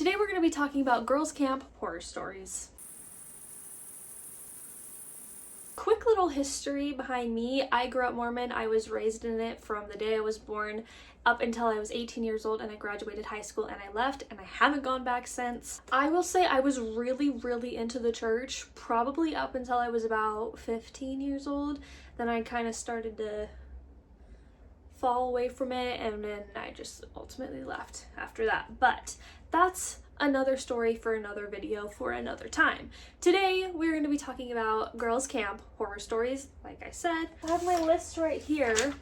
Today we're going to be talking about girls' camp horror stories. Quick little history behind me. I grew up Mormon. I was raised in it from the day I was born up until I was 18 years old, and I graduated high school and I left, and I haven't gone back since. I will say I was really into the church probably up until I was about 15 years old. Then I kind of started to fall away from it, and then I just ultimately left after that. But that's another story for another video for another time. Today we're going to be talking about girls' camp horror stories. Like I said, I have my list right here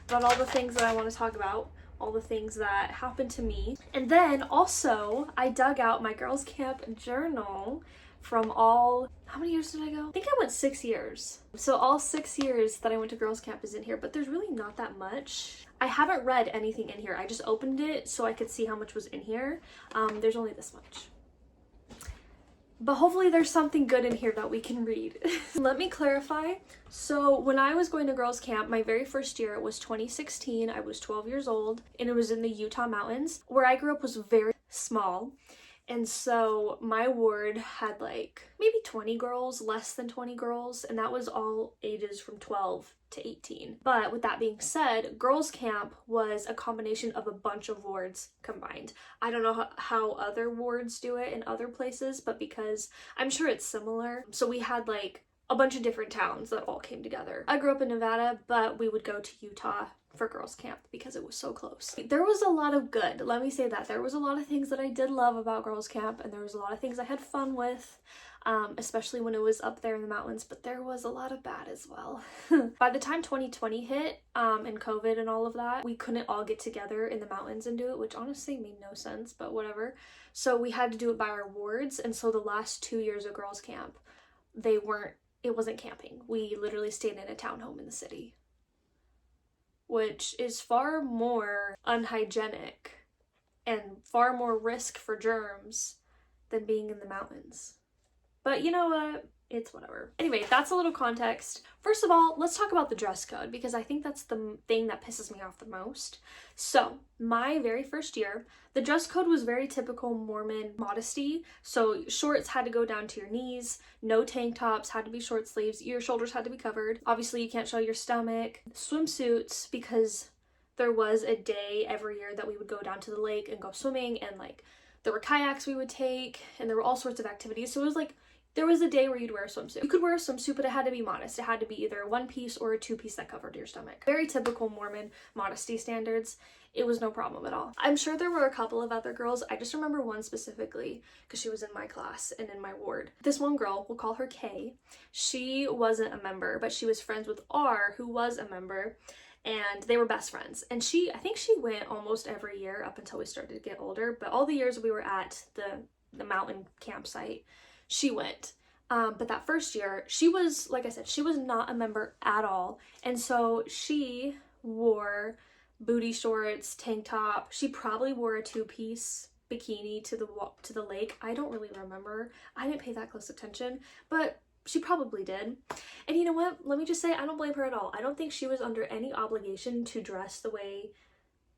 about all the things that I want to talk about, all the things that happened to me. And then also I dug out my girls' camp journal from how many years did I go? I think I went 6 years. So all 6 years that I went to girls' camp is in here, but there's really not that much. I haven't read anything in here. I just opened it so I could see how much was in here. There's only this much. But hopefully there's something good in here that we can read. Let me clarify. So when I was going to girls' camp, my very first year, it was 2016. I was 12 years old, and it was in the Utah mountains. Where I grew up was very small. And so my ward had like maybe 20 girls, less than 20 girls, and that was all ages from 12 to 18. But with that being said, girls' camp was a combination of a bunch of wards combined. I don't know how other wards do it in other places, but because I'm sure it's similar. So we had like a bunch of different towns that all came together. I grew up in Nevada, but we would go to Utah for girls' camp because it was so close. There was a lot of good, let me say that. There was a lot of things that I did love about girls' camp, and there was a lot of things I had fun with, especially when it was up there in the mountains, but there was a lot of bad as well. By the time 2020 hit, and COVID and all of that, we couldn't all get together in the mountains and do it, which honestly made no sense, but whatever. So we had to do it by our wards, and so the last 2 years of girls' camp, it wasn't camping. We literally stayed in a townhome in the city, which is far more unhygienic and far more risk for germs than being in the mountains. But you know what? It's whatever. Anyway, that's a little context. First of all, let's talk about the dress code, because I think that's the thing that pisses me off the most. So, my very first year, the dress code was very typical Mormon modesty. So, shorts had to go down to your knees, no tank tops, had to be short sleeves, your shoulders had to be covered. Obviously, you can't show your stomach. Swimsuits, because there was a day every year that we would go down to the lake and go swimming, and like there were kayaks we would take, and there were all sorts of activities. So, it was like there was a day where you'd wear a swimsuit. You could wear a swimsuit, but it had to be modest. It had to be either a one-piece or a two-piece that covered your stomach. Very typical Mormon modesty standards. It was no problem at all. I'm sure there were a couple of other girls. I just remember one specifically because she was in my class and in my ward. This one girl, we'll call her Kay. She wasn't a member, but she was friends with R, who was a member, and they were best friends. And I think she went almost every year up until we started to get older, but all the years we were at the mountain campsite, she went. But that first year, she was, like I said, she was not a member at all. And so she wore booty shorts, tank top. She probably wore a two-piece bikini to the lake. I don't really remember. I didn't pay that close attention, but she probably did. And you know what? Let me just say, I don't blame her at all. I don't think she was under any obligation to dress the way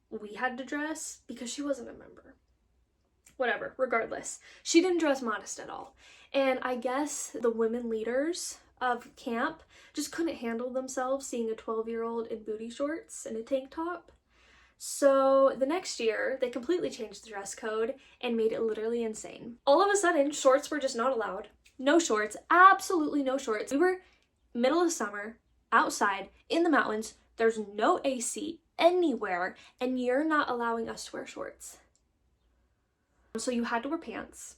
we had to dress because she wasn't a member. Whatever, regardless. She didn't dress modest at all. And I guess the women leaders of camp just couldn't handle themselves seeing a 12-year-old in booty shorts and a tank top. So the next year, they completely changed the dress code and made it literally insane. All of a sudden, shorts were just not allowed. No shorts, absolutely no shorts. We were middle of summer, outside, in the mountains. There's no AC anywhere, and you're not allowing us to wear shorts. So you had to wear pants.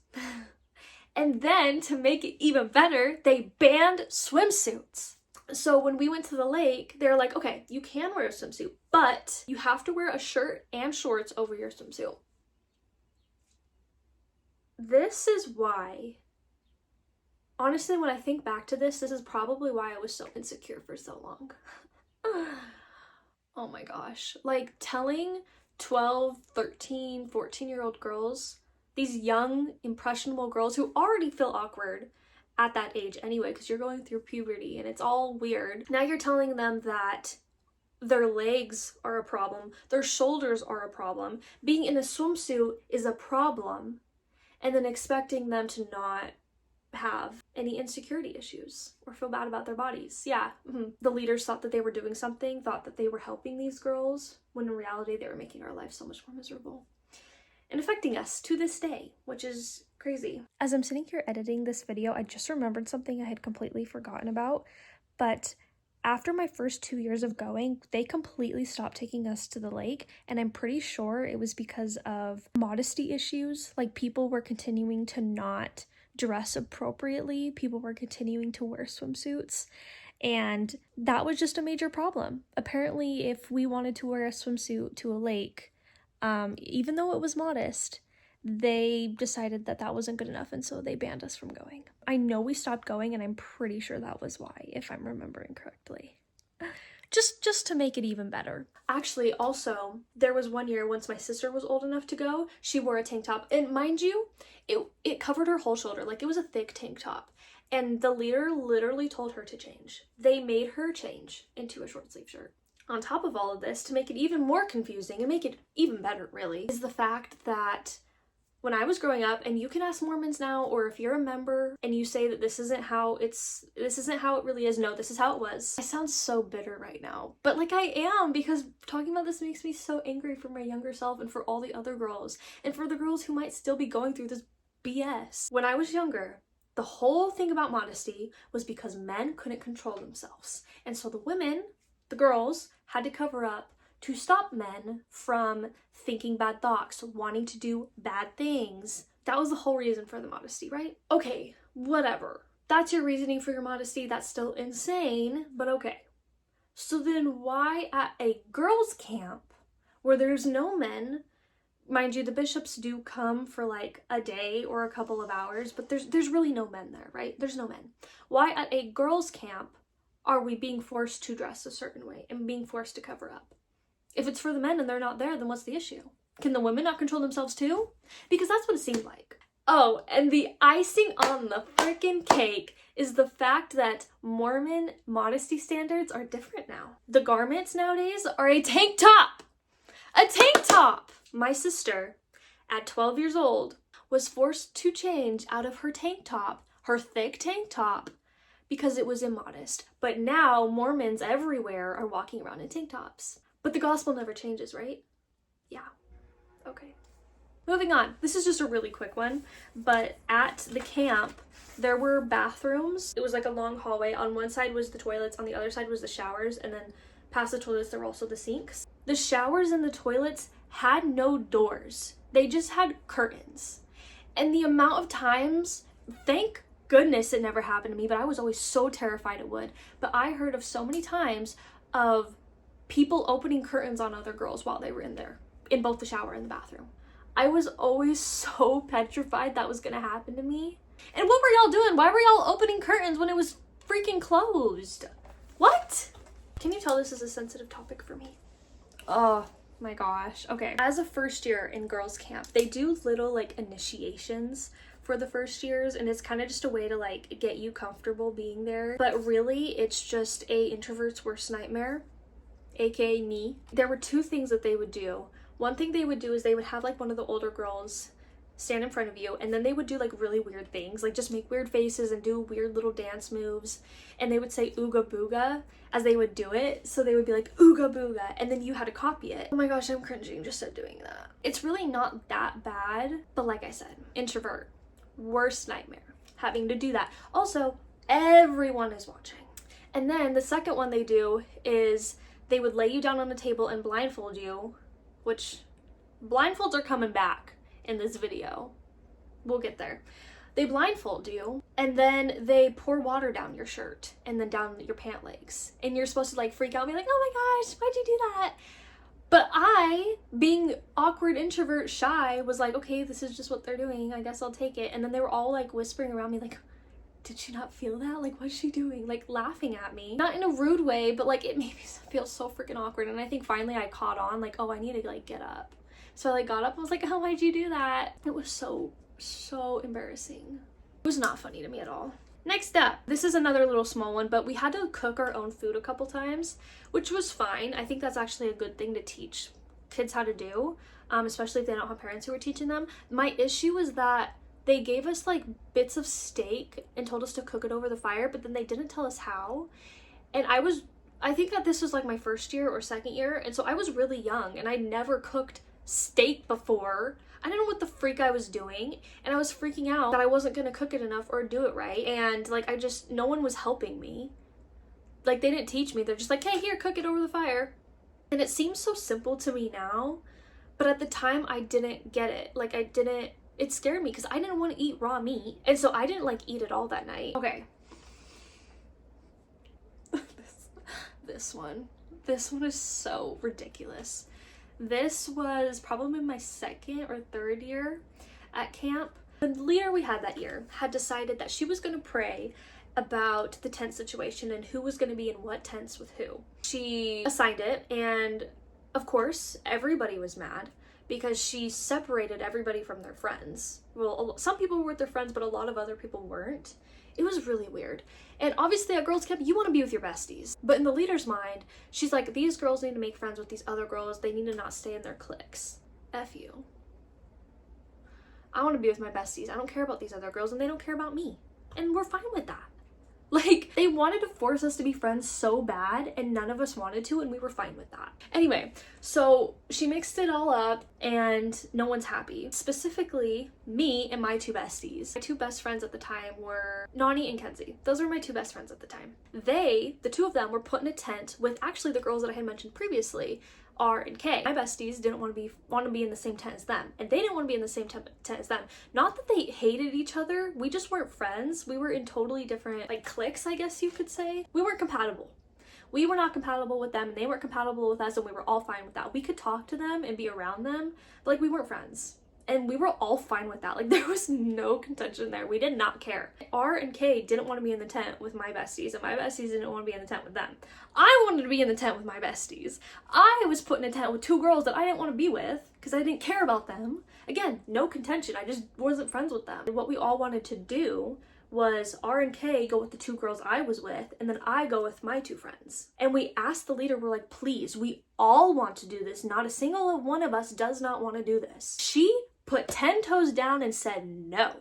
And then to make it even better, they banned swimsuits. So when we went to the lake, they're like, okay, you can wear a swimsuit, but you have to wear a shirt and shorts over your swimsuit. This is why, honestly, when I think back to this is probably why I was so insecure for so long. Oh my gosh. Like telling 12, 13, 14-year-old girls, these young, impressionable girls who already feel awkward at that age anyway, because you're going through puberty and it's all weird. Now you're telling them that their legs are a problem, their shoulders are a problem, being in a swimsuit is a problem, and then expecting them to not have any insecurity issues or feel bad about their bodies. Yeah, the leaders thought that they were doing something, thought that they were helping these girls, when in reality they were making our lives so much more miserable and affecting us to this day, which is crazy. As I'm sitting here editing this video, I just remembered something I had completely forgotten about, but after my first 2 years of going, they completely stopped taking us to the lake, and I'm pretty sure it was because of modesty issues. Like, people were continuing to not dress appropriately, people were continuing to wear swimsuits, and that was just a major problem. Apparently, if we wanted to wear a swimsuit to a lake, even though it was modest, they decided that that wasn't good enough, and so they banned us from going. I know we stopped going, and I'm pretty sure that was why, if I'm remembering correctly. Just to make it even better. Actually, also, there was one year once my sister was old enough to go, she wore a tank top, and mind you, it covered her whole shoulder, like it was a thick tank top, and the leader literally told her to change. They made her change into a short sleeve shirt. On top of all of this, to make it even more confusing and make it even better, really, is the fact that when I was growing up, and you can ask Mormons now, or if you're a member and you say that this isn't how it really is, no, this is how it was. I sound so bitter right now, but like I am, because talking about this makes me so angry for my younger self and for all the other girls, and for the girls who might still be going through this BS. When I was younger, the whole thing about modesty was because men couldn't control themselves, and so the women, the girls, had to cover up to stop men from thinking bad thoughts, wanting to do bad things. That was the whole reason for the modesty, right? Okay, whatever. That's your reasoning for your modesty. That's still insane, but okay. So then why at a girls' camp where there's no men, mind you, the bishops do come for like a day or a couple of hours, but there's really no men there, right? There's no men. Why at a girls' camp are we being forced to dress a certain way and being forced to cover up? If it's for the men and they're not there, then what's the issue? Can the women not control themselves too? Because that's what it seemed like. Oh, and the icing on the freaking cake is the fact that Mormon modesty standards are different now. The garments nowadays are a tank top! A tank top! My sister, at 12 years old, was forced to change out of her tank top, her thick tank top, because it was immodest. But now Mormons everywhere are walking around in tank tops. But the gospel never changes, right? Yeah. Okay. Moving on. This is just a really quick one, but at the camp, there were bathrooms. It was like a long hallway. On one side was the toilets, on the other side was the showers, and then past the toilets there were also the sinks. The showers and the toilets had no doors. They just had curtains. And the amount of times, thank goodness it never happened to me, but I was always so terrified it would. But I heard of so many times of people opening curtains on other girls while they were in there, in both the shower and the bathroom. I was always so petrified that was gonna happen to me. And what were y'all doing? Why were y'all opening curtains when it was freaking closed? What? Can you tell this is a sensitive topic for me? Oh my gosh. Okay. As a first year in girls camp, they do little like initiations for the first years, and it's kind of just a way to like get you comfortable being there. But really, it's just a introvert's worst nightmare, aka me. There were two things that they would do. One thing they would do is they would have like one of the older girls stand in front of you, and then they would do like really weird things, like just make weird faces and do weird little dance moves, and they would say ooga booga as they would do it. So they would be like ooga booga, and then you had to copy it. Oh my gosh, I'm cringing just at doing that. It's really not that bad, but like I said, introvert, worst nightmare, having to do that. Also, everyone is watching. And then the second one they do is they would lay you down on a table and blindfold you, which blindfolds are coming back in this video. We'll get there. They blindfold you, and then they pour water down your shirt and then down your pant legs. And you're supposed to like freak out and be like, oh my gosh, why'd you do that? But I, being awkward, introvert, shy, was like, okay, this is just what they're doing. I guess I'll take it. And then they were all like whispering around me like, did she not feel that? Like, what's she doing? Like, laughing at me. Not in a rude way, but like it made me feel so freaking awkward. And I think finally I caught on, like, oh, I need to like get up. So I like got up and was like, oh, why'd you do that? It was so embarrassing. It was not funny to me at all. Next up, this is another little small one, but we had to cook our own food a couple times, which was fine. I think that's actually a good thing to teach kids how to do, especially if they don't have parents who are teaching them. My issue is that they gave us like bits of steak and told us to cook it over the fire, but then they didn't tell us how. And I think that this was like my first year or second year, and so I was really young and I never cooked steak before. I didn't know what the freak I was doing, and I was freaking out that I wasn't gonna cook it enough or do it right. And like no one was helping me. Like, they didn't teach me. They're just like, hey, here, cook it over the fire. And it seems so simple to me now, but at the time I didn't get it. Like, it scared me because I didn't want to eat raw meat. And so I didn't like eat it all that night. Okay. This one is so ridiculous. This was probably my second or third year at camp. The leader we had that year had decided that she was going to pray about the tent situation and who was going to be in what tents with who. She assigned it, and of course everybody was mad because she separated everybody from their friends. Well, some people were with their friends, but a lot of other people weren't. It was really weird. And obviously at girls camp, you want to be with your besties. But in the leader's mind, she's like, these girls need to make friends with these other girls. They need to not stay in their cliques. F you. I want to be with my besties. I don't care about these other girls, and they don't care about me. And we're fine with that. Like, they wanted to force us to be friends so bad, and none of us wanted to, and we were fine with that. Anyway, so she mixed it all up, and no one's happy. Specifically, me and my two besties. My two best friends at the time were Nani and Kenzie. Those were my two best friends at the time. The two of them, were put in a tent with actually the girls that I had mentioned previously, R and K. My besties didn't want to be in the same tent as them, and they didn't want to be in the same tent as them. Not that they hated each other, we just weren't friends. We were in totally different like cliques, I guess you could say. We weren't compatible. We were not compatible with them, and they weren't compatible with us, and we were all fine with that. We could talk to them and be around them, but like we weren't friends. And we were all fine with that. Like, there was no contention there. We did not care. R and K didn't want to be in the tent with my besties, and my besties didn't want to be in the tent with them. I wanted to be in the tent with my besties. I was put in a tent with two girls that I didn't want to be with because I didn't care about them. Again, no contention. I just wasn't friends with them. And what we all wanted to do was R and K go with the two girls I was with, and then I go with my two friends. And we asked the leader, we're like, please, we all want to do this. Not a single one of us does not want to do this. She put 10 toes down and said no.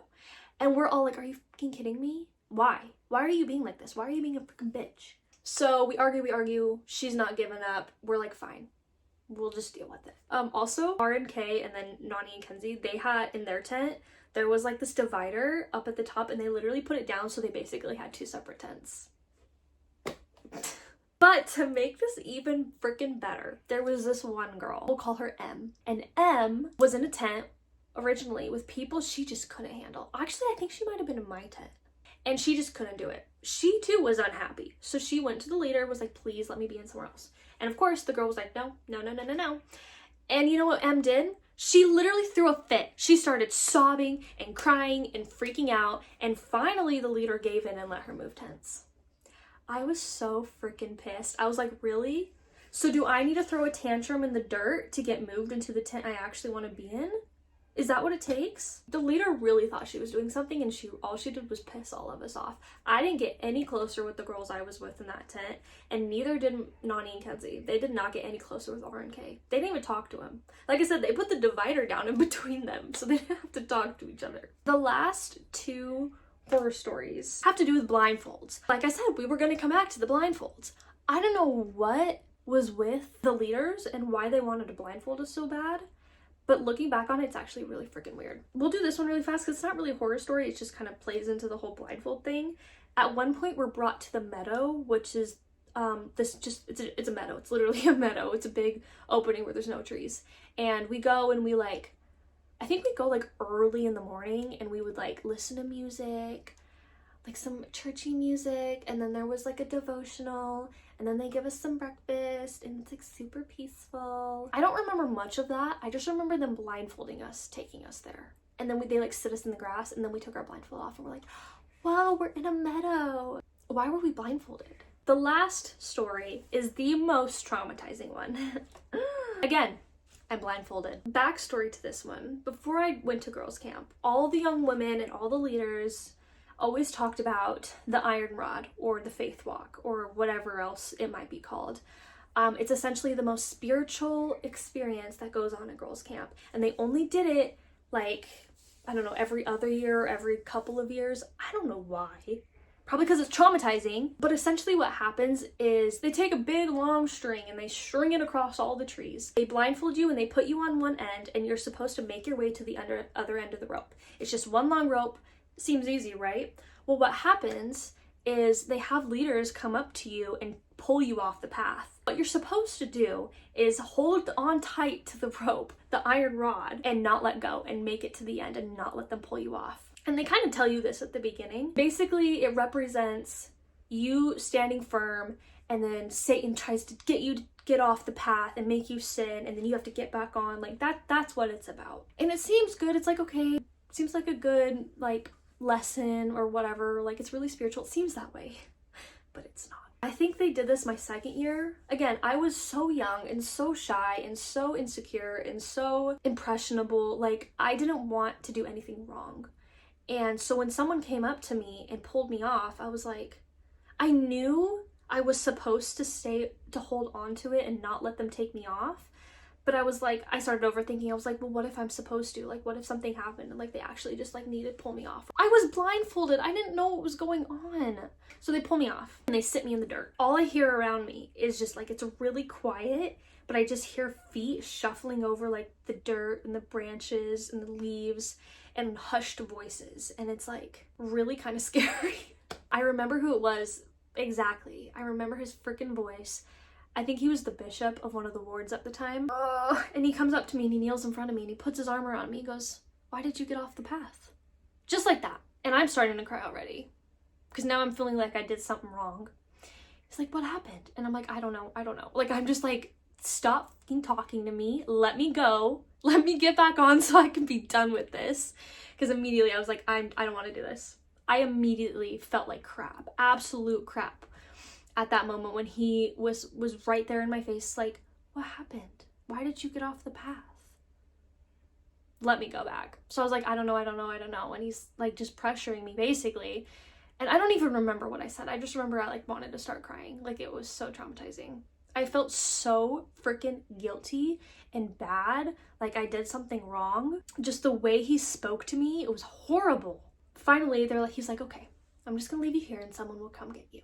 And we're all like, are you fucking kidding me? Why? Why are you being like this? Why are you being a freaking bitch? So we argue. She's not giving up. We're like, fine. We'll just deal with it. Also, R and K and then Nani and Kenzie, they had in their tent, there was like this divider up at the top, and they literally put it down so they basically had two separate tents. But to make this even freaking better, there was this one girl, we'll call her M. And M was in a tent originally with people she just couldn't handle. Actually, I think she might have been in my tent. And she just couldn't do it. She too was unhappy. So she went to the leader, was like, please let me be in somewhere else. And of course, the girl was like, no. And you know what M did? She literally threw a fit. She started sobbing and crying and freaking out. And finally, the leader gave in and let her move tents. I was so freaking pissed. I was like, really? So do I need to throw a tantrum in the dirt to get moved into the tent I actually want to be in? Is that what it takes? The leader really thought she was doing something, and all she did was piss all of us off. I didn't get any closer with the girls I was with in that tent, and neither did Nani and Kenzie. They did not get any closer with R and K. They didn't even talk to him. Like I said, they put the divider down in between them, so they didn't have to talk to each other. The last two horror stories have to do with blindfolds. Like I said, we were going to come back to the blindfolds. I don't know what was with the leaders and why they wanted to blindfold us so bad. But looking back on it, it's actually really freaking weird. We'll do this one really fast because it's not really a horror story. It just kind of plays into the whole blindfold thing. At one point, we're brought to the meadow, which is it's a meadow. It's literally a meadow. It's a big opening where there's no trees. And we go and I think we go like early in the morning, and we would like listen to music, like some churchy music, and then there was like a devotional, and then they give us some breakfast, and it's like super peaceful. I don't remember much of that. I just remember them blindfolding us, taking us there. And then they like sit us in the grass, and then we took our blindfold off, and we're like, wow, we're in a meadow. Why were we blindfolded? The last story is the most traumatizing one. Again, I'm blindfolded. Backstory to this one. Before I went to girls camp, all the young women and all the leaders always talked about the iron rod or the faith walk or whatever else it might be called. It's essentially the most spiritual experience that goes on at girls camp, and they only did it like I don't know, every other year or every couple of years. I don't know why. Probably because it's traumatizing. But essentially what happens is they take a big long string and they string it across all the trees. They blindfold you and they put you on one end, and you're supposed to make your way to the other end of the rope. It's just one long rope. Seems easy, right? Well, what happens is they have leaders come up to you and pull you off the path. What you're supposed to do is hold on tight to the rope, the iron rod, and not let go, and make it to the end and not let them pull you off. And they kind of tell you this at the beginning. Basically, it represents you standing firm, and then Satan tries to get you to get off the path and make you sin, and then you have to get back on. Like that's what it's about. And it seems good. It's like, okay, seems like a good like lesson or whatever. Like, it's really spiritual. It seems that way, but it's not. I think they did this my second year. Again, I was so young and so shy and so insecure and so impressionable. Like, I didn't want to do anything wrong. And so when someone came up to me and pulled me off, I was like, I knew I was supposed to hold on to it and not let them take me off. But I was like, I started overthinking. I was like, well, what if I'm supposed to? Like, what if something happened and like they actually just like needed to pull me off? I was blindfolded. I didn't know what was going on. So they pull me off and they sit me in the dirt. All I hear around me is just like, it's really quiet, but I just hear feet shuffling over like the dirt and the branches and the leaves and hushed voices. And it's like really kind of scary. I remember who it was exactly. I remember his freaking voice. I think he was the bishop of one of the wards at the time. And he comes up to me and he kneels in front of me and he puts his arm around me. He goes, why did you get off the path? Just like that. And I'm starting to cry already, because now I'm feeling like I did something wrong. He's like, what happened? And I'm like, I don't know. Like, I'm just like, stop fucking talking to me. Let me go. Let me get back on so I can be done with this. Because immediately I was like, I don't want to do this. I immediately felt like crap. Absolute crap. At that moment when he was right there in my face, like, what happened? Why did you get off the path? Let me go back. So I was like, I don't know. And he's like just pressuring me basically. And I don't even remember what I said. I just remember I like wanted to start crying. Like, it was so traumatizing. I felt so freaking guilty and bad. Like I did something wrong. Just the way he spoke to me, it was horrible. Finally, he's like, okay, I'm just gonna leave you here and someone will come get you.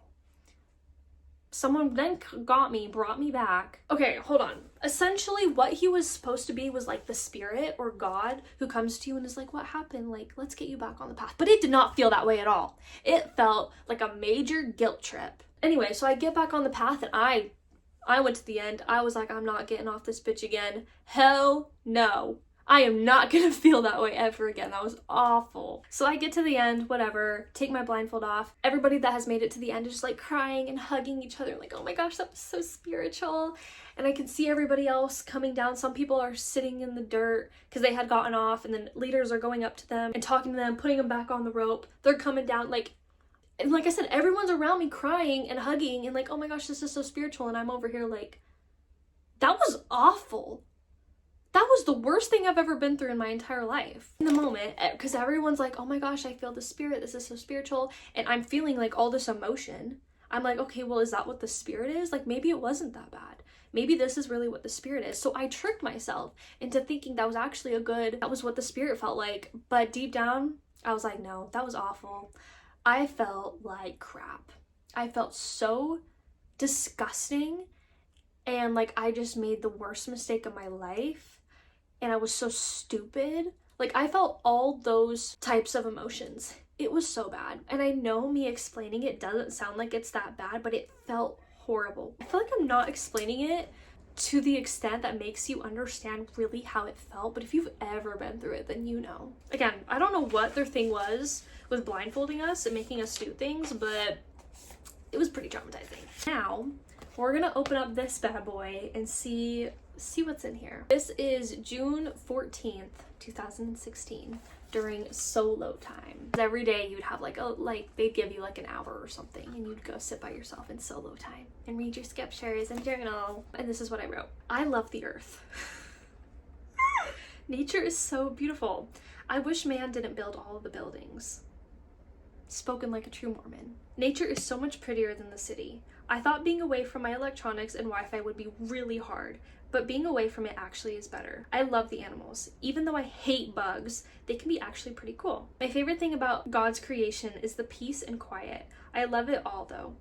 Someone then brought me back. Okay, hold on. Essentially, what he was supposed to be was like the spirit or God who comes to you and is like, what happened? Like, let's get you back on the path. But it did not feel that way at all. It felt like a major guilt trip. Anyway, so I get back on the path and I went to the end. I was like, I'm not getting off this bitch again. Hell no. I am not gonna feel that way ever again. That was awful. So I get to the end, whatever, take my blindfold off. Everybody that has made it to the end is just like crying and hugging each other, like, oh my gosh, that was so spiritual. And I can see everybody else coming down. Some people are sitting in the dirt because they had gotten off, and then leaders are going up to them and talking to them, putting them back on the rope. They're coming down, like, and like I said, everyone's around me crying and hugging and like, oh my gosh, this is so spiritual. And I'm over here like, that was awful. That was the worst thing I've ever been through in my entire life. In the moment, because everyone's like, oh my gosh, I feel the spirit, this is so spiritual, and I'm feeling like all this emotion. I'm like, okay, well, is that what the spirit is? Like, maybe it wasn't that bad. Maybe this is really what the spirit is. So I tricked myself into thinking that was actually that was what the spirit felt like. But deep down, I was like, no, that was awful. I felt like crap. I felt so disgusting, and like I just made the worst mistake of my life. And I was so stupid. Like, I felt all those types of emotions. It was so bad. And I know me explaining it doesn't sound like it's that bad, but it felt horrible. I feel like I'm not explaining it to the extent that makes you understand really how it felt. But if you've ever been through it, then you know. Again, I don't know what their thing was with blindfolding us and making us do things, but it was pretty traumatizing. Now, we're gonna open up this bad boy and see what's in here. This is June 14th, 2016, during solo time. Every day you'd have they'd give you like an hour or something, and you'd go sit by yourself in solo time and read your scriptures and journal. And this is what I wrote. I love the earth. Nature is so beautiful. I wish man didn't build all of the buildings. Spoken like a true Mormon. Nature is so much prettier than the city. I thought being away from my electronics and Wi-Fi would be really hard, but being away from it actually is better. I love the animals. Even though I hate bugs, they can be actually pretty cool. My favorite thing about God's creation is the peace and quiet. I love it all though.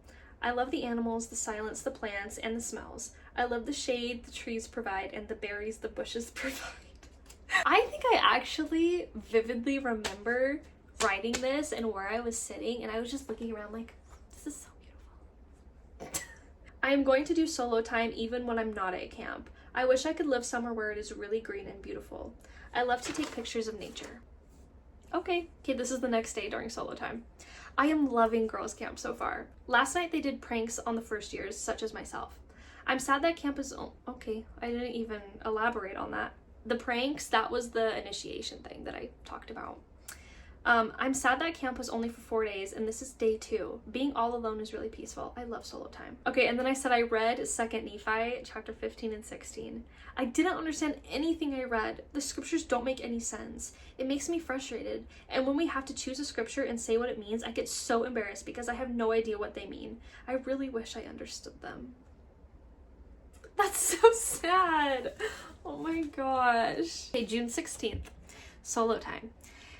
I love the animals, the silence, the plants, and the smells. I love the shade the trees provide and the berries the bushes provide. I think I actually vividly remember writing this and where I was sitting, and I was just looking around like, this is so beautiful. I am going to do solo time even when I'm not at camp. I wish I could live somewhere where it is really green and beautiful. I love to take pictures of nature. Okay, this is the next day during solo time. I am loving girls camp so far. Last night they did pranks on the first years, such as myself. I'm sad that camp is, okay, I didn't even elaborate on that. The pranks, that was the initiation thing that I talked about. I'm sad that camp was only for 4 days and this is day 2. Being all alone is really peaceful. I love solo time. Okay, and then I said I read 2nd Nephi, chapter 15 and 16. I didn't understand anything I read. The scriptures don't make any sense. It makes me frustrated. And when we have to choose a scripture and say what it means, I get so embarrassed because I have no idea what they mean. I really wish I understood them. That's so sad. Oh my gosh. Okay, June 16th, solo time.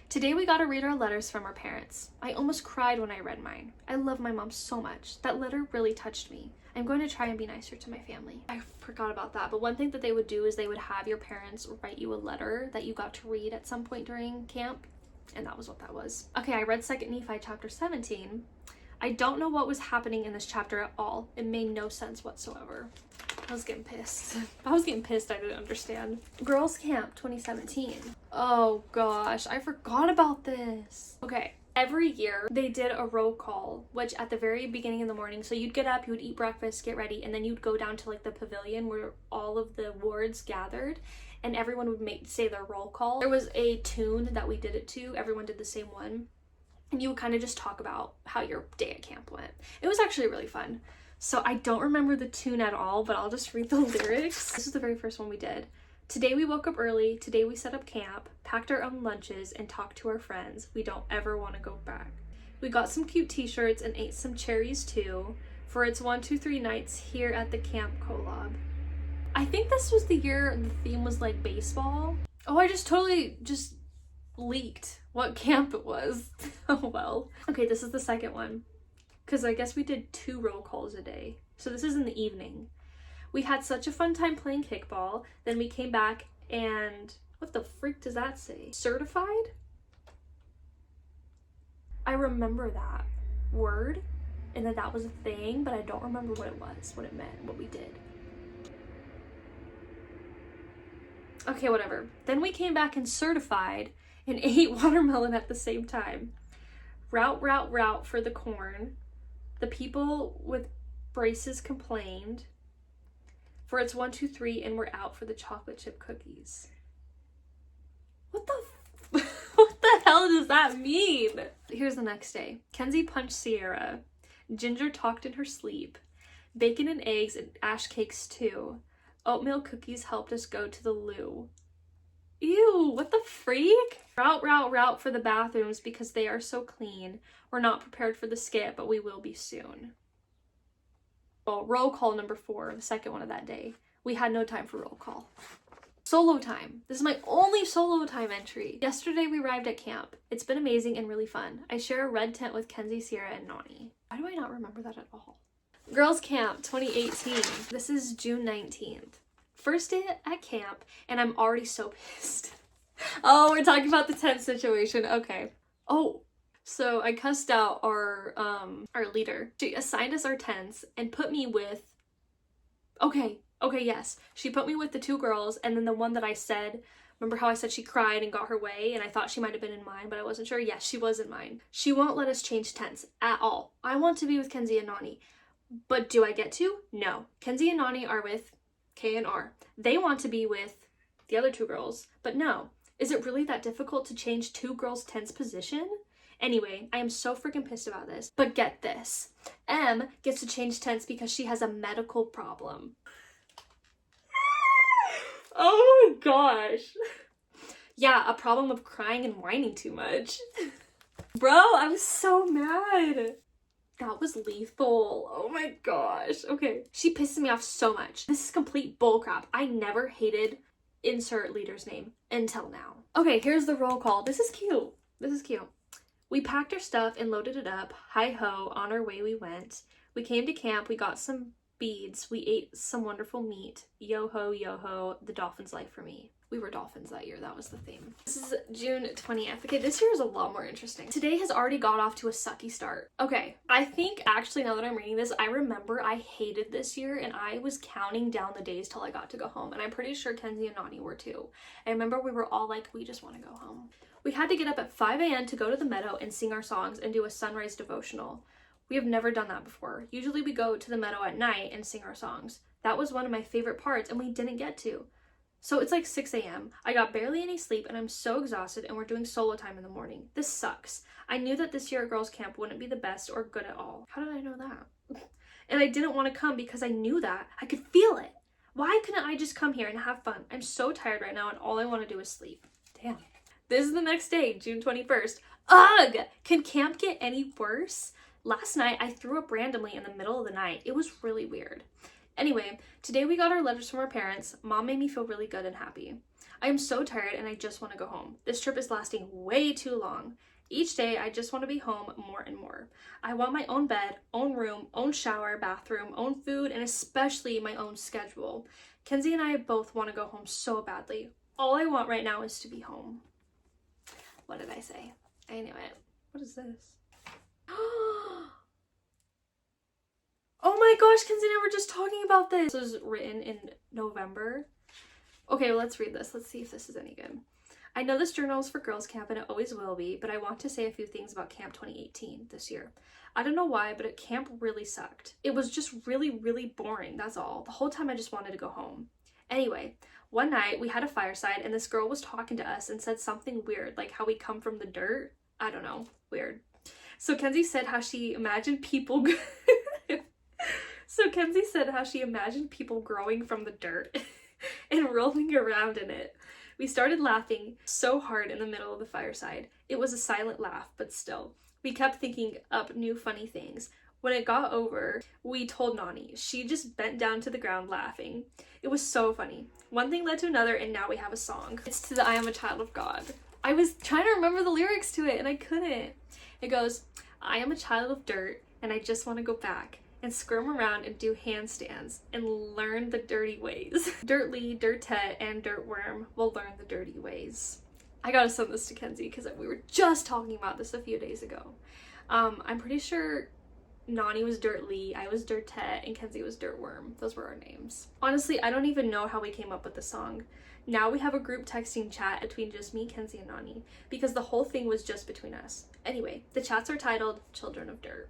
Today we got to read our letters from our parents. I almost cried when I read mine. I love my mom so much. That letter really touched me. I'm going to try and be nicer to my family. I forgot about that, but one thing that they would do is they would have your parents write you a letter that you got to read at some point during camp, and that was what that was. Okay, I read 2nd Nephi chapter 17. I don't know what was happening in this chapter at all. It made no sense whatsoever. I was getting pissed. I didn't understand. Girls Camp 2017. Oh gosh, I forgot about this. Okay, every year they did a roll call, which at the very beginning in the morning, so you'd get up, you would eat breakfast, get ready, and then you'd go down to like the pavilion where all of the wards gathered, and everyone would say their roll call. There was a tune that we did it to. Everyone did the same one. And you would kind of just talk about how your day at camp went. It was actually really fun. So I don't remember the tune at all, but I'll just read the lyrics. This is the very first one we did. Today we woke up early, today we set up camp, packed our own lunches, and talked to our friends. We don't ever want to go back. We got some cute t-shirts and ate some cherries too, for it's 1, 2, 3 nights here at the camp collab. I think this was the year the theme was like baseball. Oh, I just totally leaked what camp it was. Oh well. Okay, this is the second one, because I guess we did 2 roll calls a day. So this is in the evening. We had such a fun time playing kickball. Then we came back and what the freak does that say? Certified? I remember that word and that was a thing, but I don't remember what it was, what it meant, what we did. Okay, whatever. Then we came back and certified and ate watermelon at the same time. Route, route, route for the corn. The people with braces complained. For it's 1, 2, 3 and we're out for the chocolate chip cookies. What the hell does that mean? Here's the next day. Kenzie punched Sierra. Ginger talked in her sleep. Bacon and eggs and ash cakes too. Oatmeal cookies helped us go to the loo. Ew, what the freak? Route, route, route for the bathrooms because they are so clean. We're not prepared for the skit, but we will be soon. Well, roll call number 4, the second one of that day. We had no time for roll call. Solo time. This is my only solo time entry. Yesterday we arrived at camp. It's been amazing and really fun. I share a red tent with Kenzie, Sierra, and Nani. Why do I not remember that at all? Girls Camp 2018. This is June 19th. First day at camp, and I'm already so pissed. Oh, we're talking about the tent situation. Okay. Oh, so I cussed out our leader. She assigned us our tents and put me with, okay, yes. She put me with the 2 girls, and then the one that I said, remember how I said she cried and got her way, and I thought she might have been in mine, but I wasn't sure? Yes, she was in mine. She won't let us change tents at all. I want to be with Kenzie and Nani, but do I get to? No. Kenzie and Nani are with K and R. They want to be with the other 2 girls, but no. Is it really that difficult to change 2 girls' tents position? Anyway, I am so freaking pissed about this. But get this. M gets to change tents because she has a medical problem. Oh my gosh. Yeah, a problem of crying and whining too much. Bro, I'm so mad. That was lethal. Oh my gosh. Okay. She pisses me off so much. This is complete bullcrap. I never hated insert leader's name until now. Okay, here's the roll call. This is cute. This is cute. We packed our stuff and loaded it up. Hi-ho, on our way we went. We came to camp. We got some beads. We ate some wonderful meat. Yo-ho, yo-ho, the dolphin's life for me. We were dolphins that year. That was the theme. This is June 20th. Okay, this year is a lot more interesting. Today has already got off to a sucky start. Okay, I think actually now that I'm reading this, I remember I hated this year and I was counting down the days till I got to go home. And I'm pretty sure Kenzie and Nani were too. I remember we were all like, we just want to go home. We had to get up at 5 a.m. to go to the meadow and sing our songs and do a sunrise devotional. We have never done that before. Usually we go to the meadow at night and sing our songs. That was one of my favorite parts and we didn't get to. So it's like 6 a.m. I got barely any sleep and I'm so exhausted and we're doing solo time in the morning. This sucks. I knew that this year at girls camp wouldn't be the best or good at all. How did I know that? And I didn't want to come because I knew that. I could feel it. Why couldn't I just come here and have fun? I'm so tired right now and all I want to do is sleep. Damn. This is the next day, June 21st. Ugh! Can camp get any worse? Last night I threw up randomly in the middle of the night. It was really weird. Anyway, today we got our letters from our parents. Mom made me feel really good and happy. I am so tired and I just want to go home. This trip is lasting way too long. Each day I just want to be home more and more. I want my own bed, own room, own shower, bathroom, own food, and especially my own schedule. Kenzie and I both want to go home so badly. All I want right now is to be home. What did I say? I knew it. What is this? Oh my gosh, Kenzie and I were just talking about this. This was written in November. Okay, well, let's read this. Let's see if this is any good. I know this journal is for girls camp and it always will be, but I want to say a few things about Camp 2018 this year. I don't know why, but camp really sucked. It was just really, really boring, that's all. The whole time I just wanted to go home. Anyway, one night we had a fireside and this girl was talking to us and said something weird, like how we come from the dirt. I don't know, weird. So Kenzie said how she imagined people growing from the dirt and rolling around in it. We started laughing so hard in the middle of the fireside. It was a silent laugh, but still. We kept thinking up new funny things. When it got over, we told Nani. She just bent down to the ground laughing. It was so funny. One thing led to another and now we have a song. It's to the I Am a Child of God. I was trying to remember the lyrics to it and I couldn't. It goes, I am a child of dirt and I just want to go back and squirm around and do handstands and learn the dirty ways. Dirtly, Dirtette, and Dirtworm will learn the dirty ways. I gotta send this to Kenzie because we were just talking about this a few days ago. I'm pretty sure Nani was Dirtly, I was Dirtette, and Kenzie was Dirtworm. Those were our names. Honestly, I don't even know how we came up with the song. Now we have a group texting chat between just me, Kenzie, and Nani because the whole thing was just between us. Anyway, the chats are titled Children of Dirt.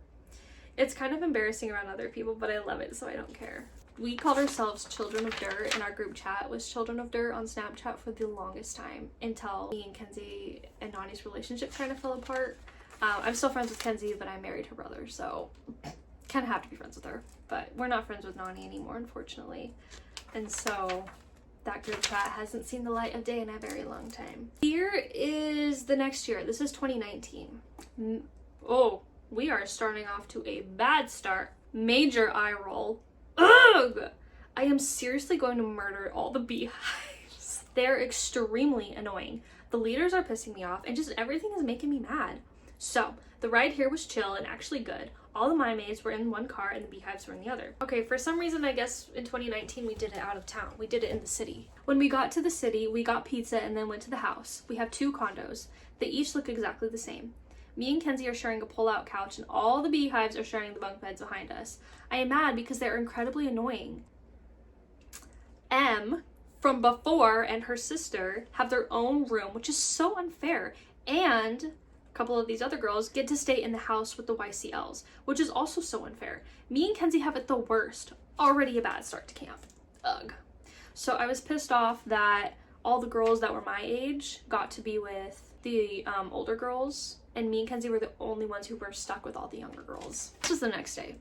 It's kind of embarrassing around other people, but I love it, so I don't care. We called ourselves Children of Dirt, and our group chat was Children of Dirt on Snapchat for the longest time until me and Kenzie and Nani's relationship kind of fell apart. I'm still friends with Kenzie, but I married her brother, so kind of have to be friends with her. But we're not friends with Nani anymore, unfortunately. And so that group chat hasn't seen the light of day in a very long time. Here is the next year. This is 2019. Oh. We are starting off to a bad start. Major eye roll. Ugh! I am seriously going to murder all the beehives. They're extremely annoying. The leaders are pissing me off and just everything is making me mad. So, the ride here was chill and actually good. All the maids were in one car and the beehives were in the other. Okay, for some reason, I guess in 2019 we did it out of town. We did it in the city. When we got to the city, we got pizza and then went to the house. We have 2 condos. They each look exactly the same. Me and Kenzie are sharing a pull-out couch and all the beehives are sharing the bunk beds behind us. I am mad because they're incredibly annoying. M from before and her sister have their own room, which is so unfair. And a couple of these other girls get to stay in the house with the YCLs, which is also so unfair. Me and Kenzie have it the worst. Already a bad start to camp. Ugh. So I was pissed off that all the girls that were my age got to be with the older girls, and me and Kenzie were the only ones who were stuck with all the younger girls. This was the next day.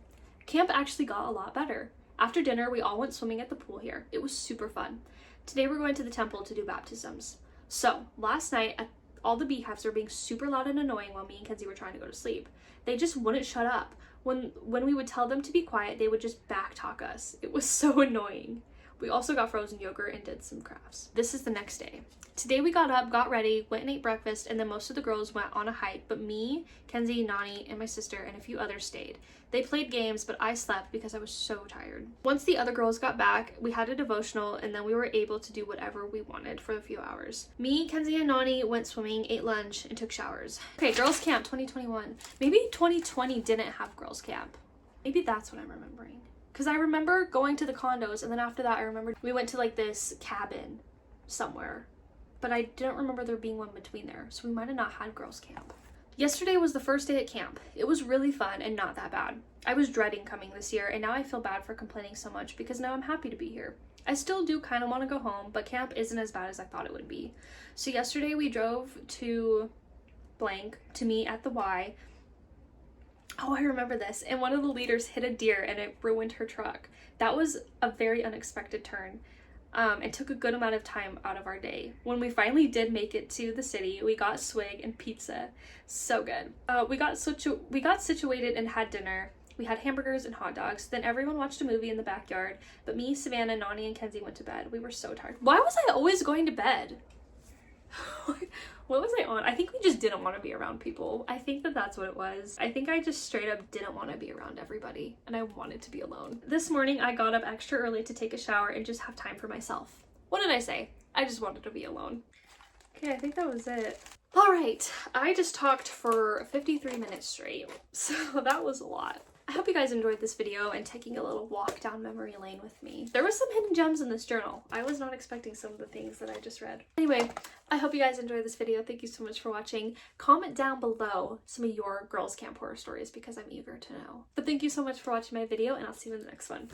Camp actually got a lot better. After dinner, we all went swimming at the pool here. It was super fun. Today we're going to the temple to do baptisms. So, last night All the beehives were being super loud and annoying while me and Kenzie were trying to go to sleep. They just wouldn't shut up. When we would tell them to be quiet, they would just backtalk us. It was so annoying. We also got frozen yogurt and did some crafts. This is the next day. Today we got up, got ready, went and ate breakfast, and then most of the girls went on a hike, but me, Kenzie, Nani, and my sister, and a few others stayed. They played games, but I slept because I was so tired. Once the other girls got back, we had a devotional, and then we were able to do whatever we wanted for a few hours. Me, Kenzie, and Nani went swimming, ate lunch, and took showers. Okay, Girls Camp 2021. Maybe 2020 didn't have Girls Camp. Maybe that's what I'm remembering. Because I remember going to the condos, and then after that I remember we went to like this cabin somewhere. But I didn't remember there being one between there, so we might have not had Girls Camp. Yesterday was the first day at camp. It was really fun and not that bad. I was dreading coming this year, and now I feel bad for complaining so much because now I'm happy to be here. I still do kind of want to go home, but camp isn't as bad as I thought it would be. So yesterday we drove to blank to meet at the Y. Oh, I remember this. And one of the leaders hit a deer and it ruined her truck. That was a very unexpected turn. And took a good amount of time out of our day. When we finally did make it to the city, we got swig and pizza. So good. We got situated and had dinner. We had hamburgers and hot dogs. Then everyone watched a movie in the backyard. But me, Savannah, Nani, and Kenzie went to bed. We were so tired. Why was I always going to bed? What was I on? I think we just didn't want to be around people. I think that's what it was. I think I just straight up didn't want to be around everybody and I wanted to be alone. This morning I got up extra early to take a shower and just have time for myself. What did I say? I just wanted to be alone. Okay, I think that was it. All right, I just talked for 53 minutes straight, so that was a lot. I hope you guys enjoyed this video and taking a little walk down memory lane with me. There was some hidden gems in this journal. I was not expecting some of the things that I just read. Anyway, I hope you guys enjoyed this video. Thank you so much for watching. Comment down below some of your Girls Camp horror stories because I'm eager to know. But thank you so much for watching my video and I'll see you in the next one.